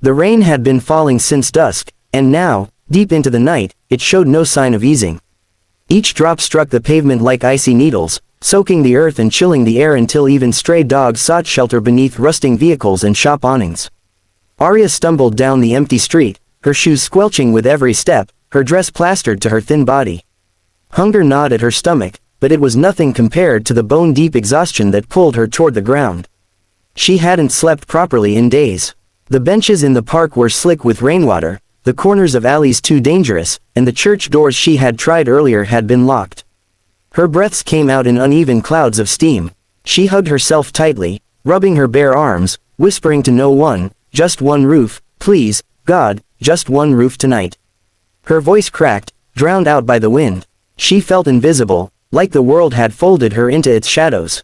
The rain had been falling since dusk, and now, deep into the night, it showed no sign of easing. Each drop struck the pavement like icy needles, soaking the earth and chilling the air until even stray dogs sought shelter beneath rusting vehicles and shop awnings. Arya stumbled down the empty street, her shoes squelching with every step, her dress plastered to her thin body. Hunger gnawed at her stomach, but it was nothing compared to the bone-deep exhaustion that pulled her toward the ground. She hadn't slept properly in days. The benches in the park were slick with rainwater, the corners of alleys too dangerous, and the church doors she had tried earlier had been locked. Her breaths came out in uneven clouds of steam. She hugged herself tightly, rubbing her bare arms, whispering to no one, "Just one roof, please, God, just one roof tonight." Her voice cracked, drowned out by the wind. She felt invisible, like the world had folded her into its shadows.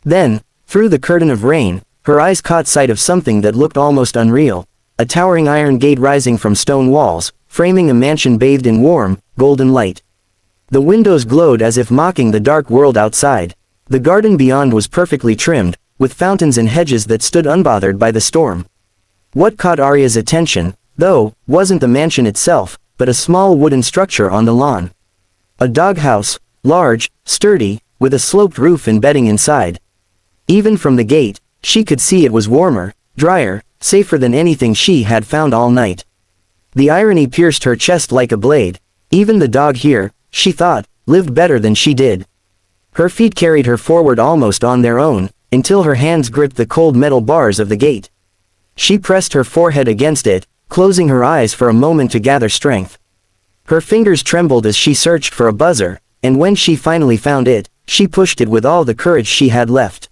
Then, through the curtain of rain, her eyes caught sight of something that looked almost unreal, a towering iron gate rising from stone walls, framing a mansion bathed in warm, golden light. The windows glowed as if mocking the dark world outside. The garden beyond was perfectly trimmed, with fountains and hedges that stood unbothered by the storm. What caught Arya's attention, though, wasn't the mansion itself, but a small wooden structure on the lawn. A doghouse, large, sturdy, with a sloped roof and bedding inside. Even from the gate, she could see it was warmer, drier, safer than anything she had found all night. The irony pierced her chest like a blade. Even the dog here, she thought, lived better than she did. Her feet carried her forward almost on their own, until her hands gripped the cold metal bars of the gate. She pressed her forehead against it, closing her eyes for a moment to gather strength. Her fingers trembled as she searched for a buzzer, and when she finally found it, she pushed it with all the courage she had left.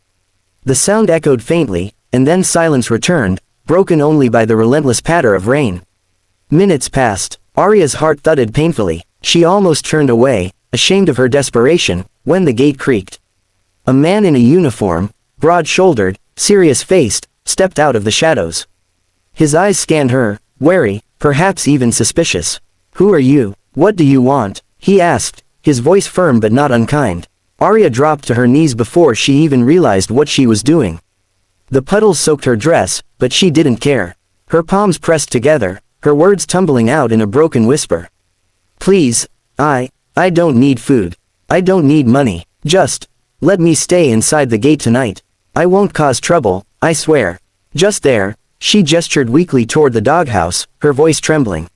The sound echoed faintly, and then silence returned, broken only by the relentless patter of rain. Minutes passed. Arya's heart thudded painfully. She almost turned away, ashamed of her desperation, when the gate creaked. A man in a uniform, broad-shouldered, serious-faced, stepped out of the shadows. His eyes scanned her, wary, perhaps even suspicious. "Who are you? What do you want?" he asked, his voice firm but not unkind. Arya dropped to her knees before she even realized what she was doing. The puddles soaked her dress, but she didn't care. Her palms pressed together, her words tumbling out in a broken whisper. "Please, I don't need food. I don't need money. Just let me stay inside the gate tonight. I won't cause trouble, I swear." Just there, she gestured weakly toward the doghouse, her voice trembling.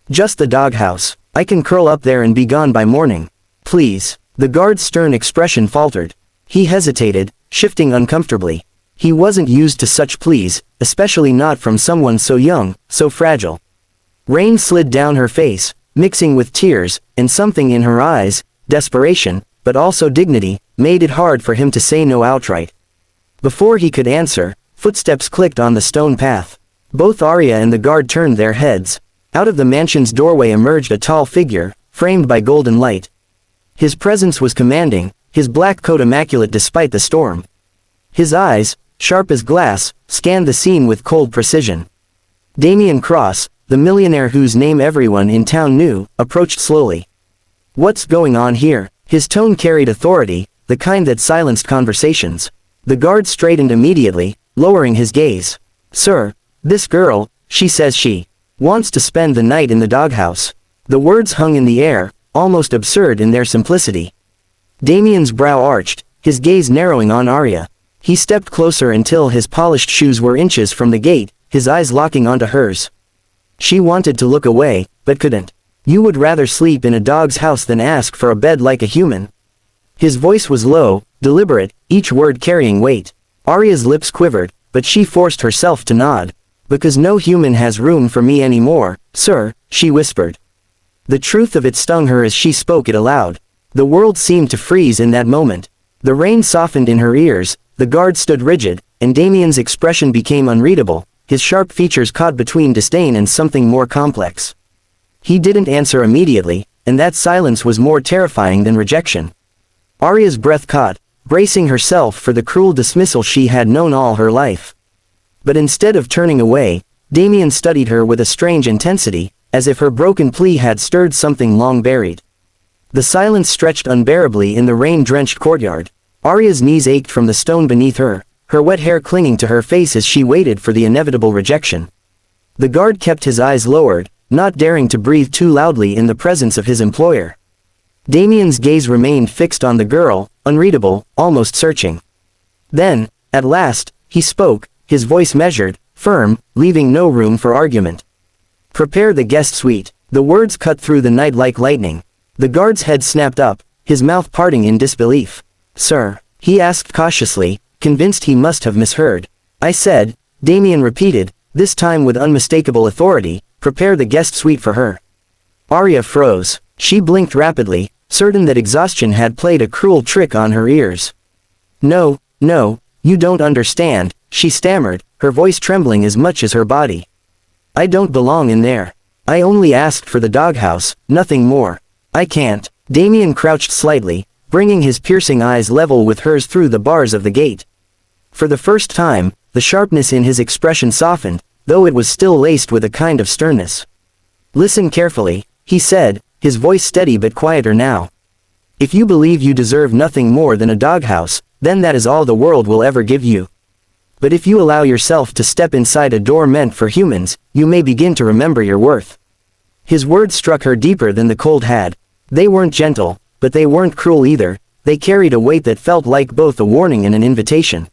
"Just the doghouse. I can curl up there and be gone by morning. Please." The guard's stern expression faltered. He hesitated, shifting uncomfortably. He wasn't used to such pleas, especially not from someone so young, so fragile. Rain slid down her face, mixing with tears, and something in her eyes, desperation, but also dignity, made it hard for him to say no outright. Before he could answer, footsteps clicked on the stone path. Both Arya and the guard turned their heads. Out of the mansion's doorway emerged a tall figure, framed by golden light. His presence was commanding, his black coat immaculate despite the storm. His eyes, sharp as glass, scanned the scene with cold precision. Damian Cross, the millionaire whose name everyone in town knew, approached slowly. "What's going on here?" His tone carried authority, the kind that silenced conversations. The guard straightened immediately, lowering his gaze. "Sir, this girl, she says she wants to spend the night in the doghouse." The words hung in the air, almost absurd in their simplicity. Damian's brow arched, his gaze narrowing on Arya. He stepped closer until his polished shoes were inches from the gate, his eyes locking onto hers. She wanted to look away, but couldn't. "You would rather sleep in a dog's house than ask for a bed like a human." His voice was low, deliberate, each word carrying weight. Arya's lips quivered, but she forced herself to nod. "Because no human has room for me anymore, sir," she whispered. The truth of it stung her as she spoke it aloud. The world seemed to freeze in that moment. The rain softened in her ears, the guard stood rigid, and Damian's expression became unreadable, his sharp features caught between disdain and something more complex. He didn't answer immediately, and that silence was more terrifying than rejection. Arya's breath caught, bracing herself for the cruel dismissal she had known all her life. But instead of turning away, Damian studied her with a strange intensity, as if her broken plea had stirred something long buried. The silence stretched unbearably in the rain-drenched courtyard. Arya's knees ached from the stone beneath her, her wet hair clinging to her face as she waited for the inevitable rejection. The guard kept his eyes lowered, not daring to breathe too loudly in the presence of his employer. Damien's gaze remained fixed on the girl, unreadable, almost searching. Then, at last, he spoke, his voice measured, firm, leaving no room for argument. "Prepare the guest suite." The words cut through the night like lightning. The guard's head snapped up, his mouth parting in disbelief. "Sir?" he asked cautiously, convinced he must have misheard. "I said," Damien repeated, this time with unmistakable authority, "prepare the guest suite for her." Arya froze. She blinked rapidly, certain that exhaustion had played a cruel trick on her ears. No, you don't understand," she stammered, her voice trembling as much as her body. "I don't belong in there. I only asked for the doghouse, nothing more. I can't." Damien crouched slightly, bringing his piercing eyes level with hers through the bars of the gate. For the first time, the sharpness in his expression softened, though it was still laced with a kind of sternness. "Listen carefully," he said, his voice steady but quieter now. "If you believe you deserve nothing more than a doghouse, then that is all the world will ever give you. But if you allow yourself to step inside a door meant for humans, you may begin to remember your worth." His words struck her deeper than the cold had. They weren't gentle, but they weren't cruel either, they carried a weight that felt like both a warning and an invitation.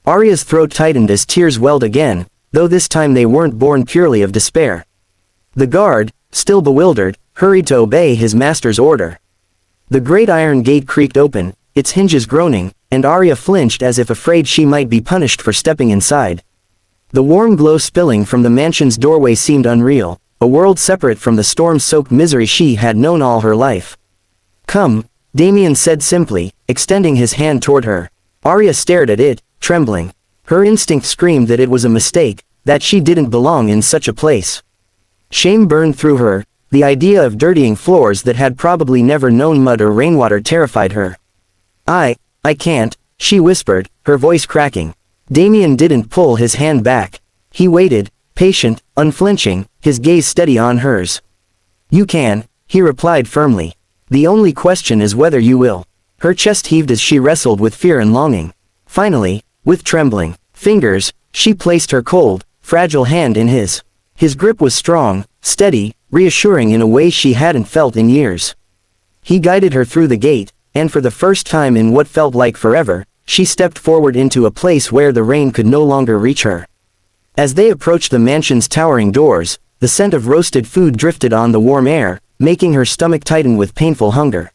Arya's throat tightened as tears welled again, though this time they weren't born purely of despair. The guard, still bewildered, hurried to obey his master's order. The great iron gate creaked open, its hinges groaning, and Arya flinched as if afraid she might be punished for stepping inside. The warm glow spilling from the mansion's doorway seemed unreal, a world separate from the storm-soaked misery she had known all her life. "Come," Damien said simply, extending his hand toward her. Arya stared at it, trembling. Her instinct screamed that it was a mistake, that she didn't belong in such a place. Shame burned through her, the idea of dirtying floors that had probably never known mud or rainwater terrified her. I can't," she whispered, her voice cracking. Damien didn't pull his hand back. He waited, patient, unflinching, his gaze steady on hers. "You can," he replied firmly. "The only question is whether you will." Her chest heaved as she wrestled with fear and longing. Finally, with trembling fingers, she placed her cold, fragile hand in his. His grip was strong, steady, reassuring in a way she hadn't felt in years. He guided her through the gate, and for the first time in what felt like forever, she stepped forward into a place where the rain could no longer reach her. As they approached the mansion's towering doors, the scent of roasted food drifted on the warm air, making her stomach tighten with painful hunger.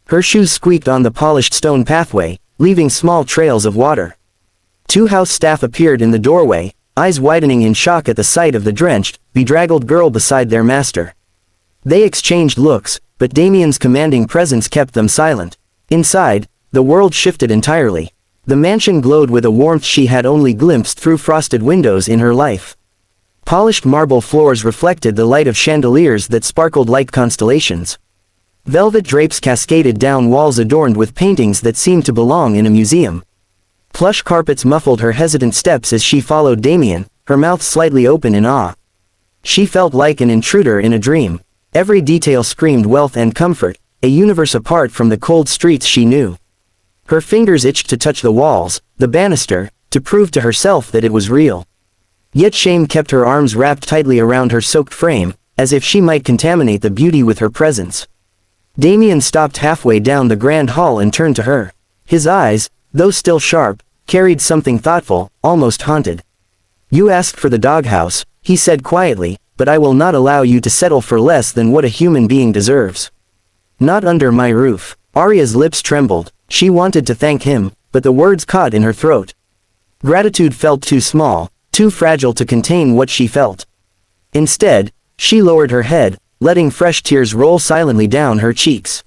Her shoes squeaked on the polished stone pathway, leaving small trails of water. Two house staff appeared in the doorway, eyes widening in shock at the sight of the drenched, bedraggled girl beside their master. They exchanged looks, but Damien's commanding presence kept them silent. Inside, the world shifted entirely. The mansion glowed with a warmth she had only glimpsed through frosted windows in her life. Polished marble floors reflected the light of chandeliers that sparkled like constellations. Velvet drapes cascaded down walls adorned with paintings that seemed to belong in a museum. Plush carpets muffled her hesitant steps as she followed Damien, her mouth slightly open in awe. She felt like an intruder in a dream. Every detail screamed wealth and comfort, a universe apart from the cold streets she knew. Her fingers itched to touch the walls, the banister, to prove to herself that it was real. Yet shame kept her arms wrapped tightly around her soaked frame, as if she might contaminate the beauty with her presence. Damien stopped halfway down the grand hall and turned to her. His eyes, though still sharp, carried something thoughtful, almost haunted. "You asked for the doghouse," he said quietly, "but I will not allow you to settle for less than what a human being deserves. Not under my roof." Arya's lips trembled. She wanted to thank him, but the words caught in her throat. Gratitude felt too small, too fragile to contain what she felt. Instead, she lowered her head, letting fresh tears roll silently down her cheeks.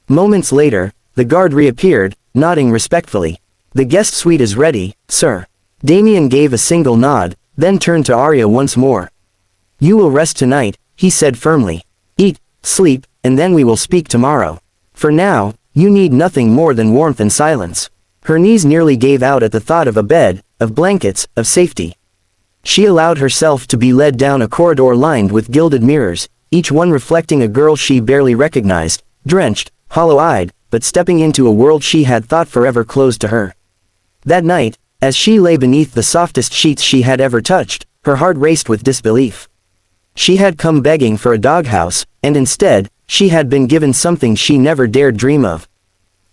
Moments later, the guard reappeared, nodding respectfully. "The guest suite is ready, sir." Damien gave a single nod, then turned to Arya once more. "You will rest tonight," he said firmly. "Eat, sleep, and then we will speak tomorrow. For now, you need nothing more than warmth and silence." Her knees nearly gave out at the thought of a bed, of blankets, of safety. She allowed herself to be led down a corridor lined with gilded mirrors, each one reflecting a girl she barely recognized, drenched, hollow-eyed, but stepping into a world she had thought forever closed to her. That night, as she lay beneath the softest sheets she had ever touched, her heart raced with disbelief. She had come begging for a doghouse, and instead, she had been given something she never dared dream of.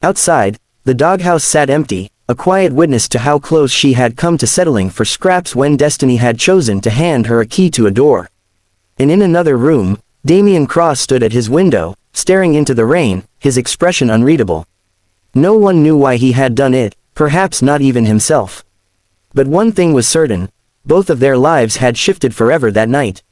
Outside, the doghouse sat empty, a quiet witness to how close she had come to settling for scraps when destiny had chosen to hand her a key to a door. And in another room, Damien Cross stood at his window, staring into the rain, his expression unreadable. No one knew why he had done it, perhaps not even himself. But one thing was certain, both of their lives had shifted forever that night.